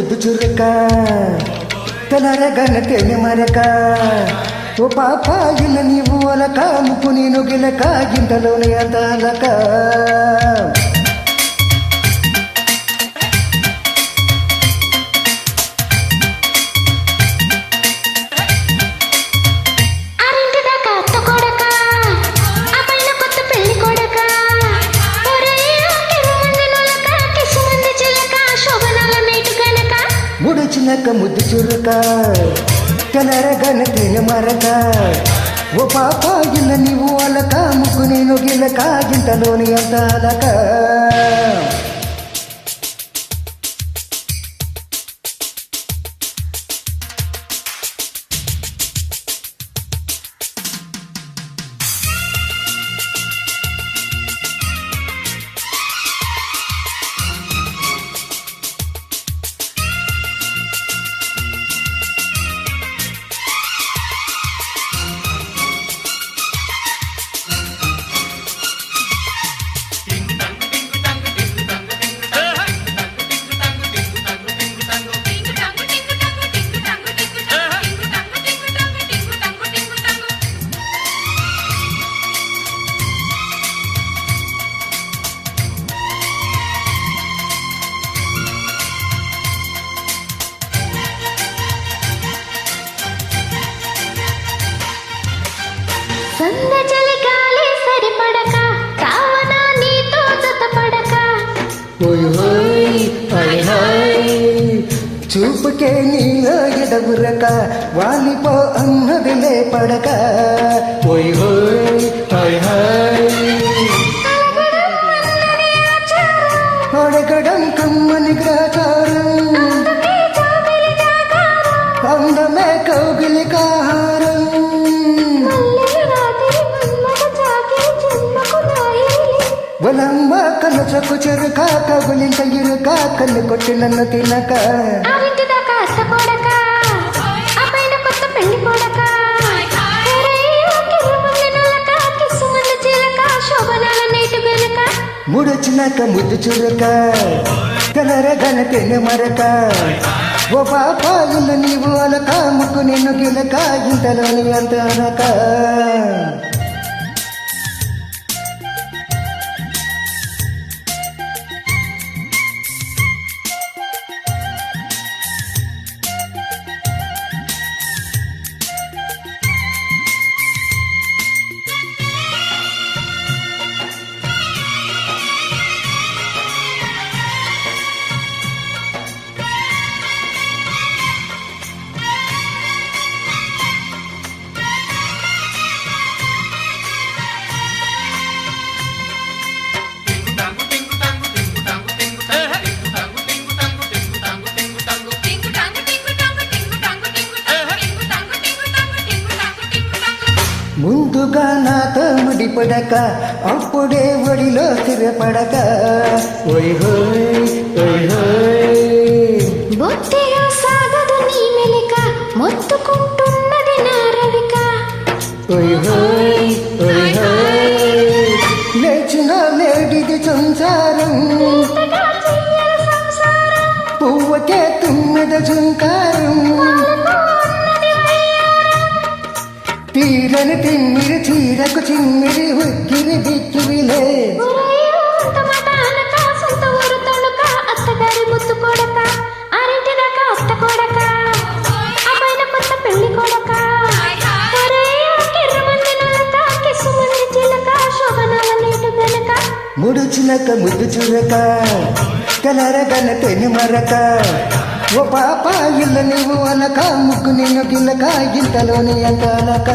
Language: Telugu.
ముద్దు చురక తెలరగన తెని మరక ఓ పాప ఇల్ల నీవు అలక ముక్కు నేను గిలక గింతలోని అంతలక ముడిచినక ముద్దు చురుక తెలరగన తిని మరక ఓ పాప ఇల్ల నీవు అలక ముక్కు నేను గిలక గింతలోని అంత అలక సంద చలిగాలి సరిపడక కావనా నీతో జతపడక ఓయ్ హోయ్ హాయ్ హాయ్ చూపుకే నీలో ఎడబురక వాలిపో అన్నదిలే పడక ఓయ్ హోయ్ హాయ్ హాయ్ అడగడం కమ్మని గ్రాచారం అందమే కౌగిలి కాహారం వలమ్మ కన్ను చక్కు చెరుక కగులింత ఇరుక కన్ను కొట్టి నన్ను తినక ఆరింటిదాకా అత్తపోడక ఆ పైన కొత్త పెళ్లి పోడక ముడొచ్చినాక ముద్దు చురుక తెలరగన తెని మరక ఓ పాప ఇల్లు నీవు అలక ముక్కు నిన్ను గిలక ఇంతలోని అంత అనక ముందుగా నాతో ముడిపడక అప్పుడే ఒడిలో స్థిరపడక ఓయ్ హోయ్ ఓయ్ హోయ్ బొత్తిగా సాగదు నీ మెలిక మొత్తుకుంటున్నది నా రవిక ఓయ్ హోయ్ ఓయ్ హోయ్ లేచిన లేడిది సంసారం పువ్వకే తుమ్మెద జుంకారం తీరని తిమ్మిరి చీరకు చిమ్మిరి ఉక్కిరి బిక్కిరిలే అత్తగారి ముద్దు కొడక ఆరింటిదాకా అత్త కొడక ఆ పైన కొత్త పెళ్లి కొడక ముడుచినక ముద్దు చురక తెలరగన తెని మరక ఓ పాప ఇల్ల నీవు అలక ముక్కు నిన్ను గిల్లక గింతలోని అంత అలక